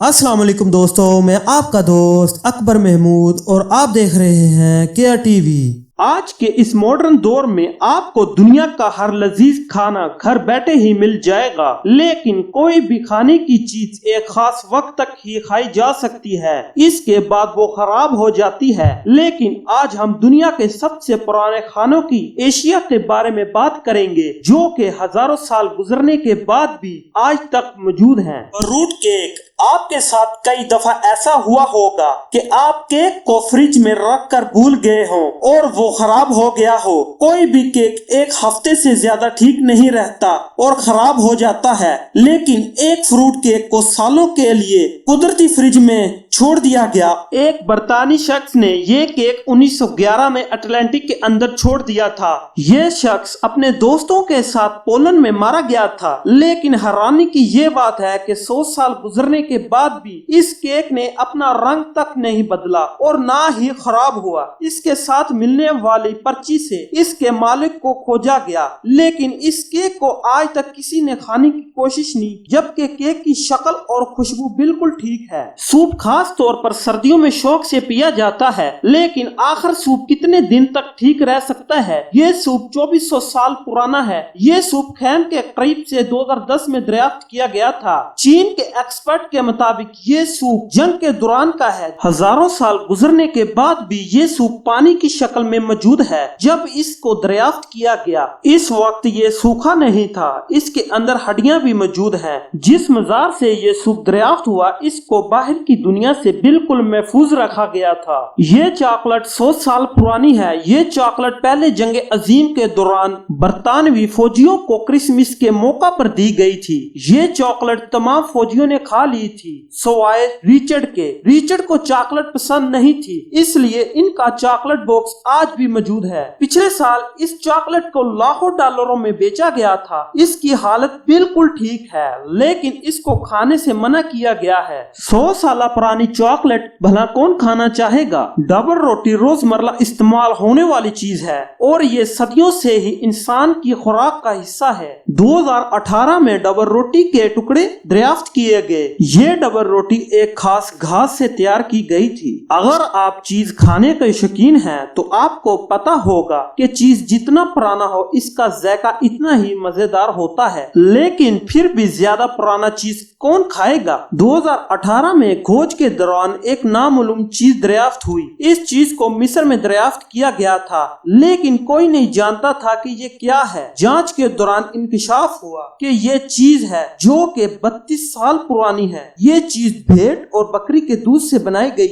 السلام علیکم دوستو، میں آپ کا دوست اکبر محمود اور آپ دیکھ رہے ہیں کیئر ٹی وی۔ آج کے اس ماڈرن دور میں آپ کو دنیا کا ہر لذیذ کھانا گھر بیٹھے ہی مل جائے گا، لیکن کوئی بھی کھانے کی چیز ایک خاص وقت تک ہی کھائی جا سکتی ہے، اس کے بعد وہ خراب ہو جاتی ہے۔ لیکن آج ہم دنیا کے سب سے پرانے کھانوں کی ایشیا کے بارے میں بات کریں گے، جو کہ ہزاروں سال گزرنے کے بعد بھی آج تک موجود ہیں۔ روٹ کیک۔ آپ کے ساتھ کئی دفعہ ایسا ہوا ہوگا کہ آپ کیک کو فریج میں رکھ کر بھول گئے ہوں اور وہ خراب ہو گیا ہو۔ کوئی بھی کیک ایک ہفتے سے زیادہ ٹھیک نہیں رہتا اور خراب ہو جاتا ہے، لیکن ایک فروٹ کیک کو سالوں کے لیے قدرتی فریج میں چھوڑ دیا گیا۔ ایک برطانوی شخص نے یہ کیک 1911 میں اٹلانٹک کے اندر چھوڑ دیا تھا۔ یہ شخص اپنے دوستوں کے ساتھ پولینڈ میں مارا گیا تھا، لیکن حیرانی کی یہ بات ہے کہ 100 سال گزرنے کے بعد بھی اس کیک نے اپنا رنگ تک نہیں بدلا اور نہ ہی خراب ہوا۔ اس کے ساتھ ملنے والی پرچی سے اس کے مالک کو کھوجا گیا، لیکن اس کیک کو آج تک کسی نے کھانے کی کوشش نہیں، جبکہ کیک کی شکل اور خوشبو بالکل ٹھیک ہے۔ سوپ خاص طور پر سردیوں میں شوق سے پیا جاتا ہے، لیکن آخر سوپ کتنے دن تک ٹھیک رہ سکتا ہے؟ یہ سوپ 2400 سال پرانا ہے۔ یہ سوپ خیم کے قریب سے 2010 میں دریافت کیا گیا تھا۔ چین کے ایکسپرٹ کے مطابق یہ سوپ جنگ کے دوران کا ہے۔ ہزاروں سال گزرنے کے بعد بھی یہ سوپ پانی کی شکل میں موجود ہے۔ جب اس کو دریافت کیا گیا، اس وقت یہ سوکھا نہیں تھا، اس کے اندر ہڈیاں بھی موجود ہیں۔ جس مزار سے یہ سوپ دریافت ہوا، اس کو باہر کی دنیا سے بالکل محفوظ رکھا گیا تھا۔ یہ چاکلیٹ 100 سال پرانی ہے۔ یہ چاکلیٹ پہلے جنگ عظیم کے دوران برطانوی فوجیوں کو کرسمس کے موقع پر دی گئی تھی۔ یہ چاکلیٹ تمام فوجیوں نے کھا لی تھی سوائے ریچرڈ کے۔ ریچرڈ کو چاکلیٹ پسند نہیں تھی، اس لیے ان کا چاکلیٹ باکس آج بھی موجود ہے۔ پچھلے سال اس چاکلیٹ کو لاکھوں ڈالروں میں بیچا گیا تھا۔ اس کی حالت بالکل ٹھیک ہے، لیکن اس کو کھانے سے منع کیا گیا ہے۔ 100 سالہ پرانی چاکلیٹ بھلا کون کھانا چاہے گا؟ ڈبل روٹی روزمرہ استعمال ہونے والی چیز ہے اور یہ صدیوں سے ہی انسان کی خوراک کا حصہ ہے۔ 2018 میں ڈبل روٹی کے ٹکڑے دریافت کیے گئے۔ یہ ڈبل روٹی ایک خاص گھاس سے تیار کی گئی تھی۔ اگر آپ چیز کھانے کے شوقین ہیں تو آپ کو پتا ہوگا کہ چیز جتنا پرانا ہو اس کا ذائقہ اتنا ہی مزیدار ہوتا ہے، لیکن پھر بھی زیادہ پرانا چیز کون کھائے گا؟ 2018 میں کھوج کے دوران ایک نامعلوم چیز دریافت ہوئی۔ اس چیز کو مصر میں دریافت کیا گیا تھا، لیکن کوئی نہیں جانتا تھا کہ یہ کیا ہے۔ جانچ کے دوران انکشاف ہوا کہ یہ چیز ہے جو کہ 32 سال پرانی ہے۔ یہ چیز بھیڑ اور بکری کے دودھ سے بنائی گئی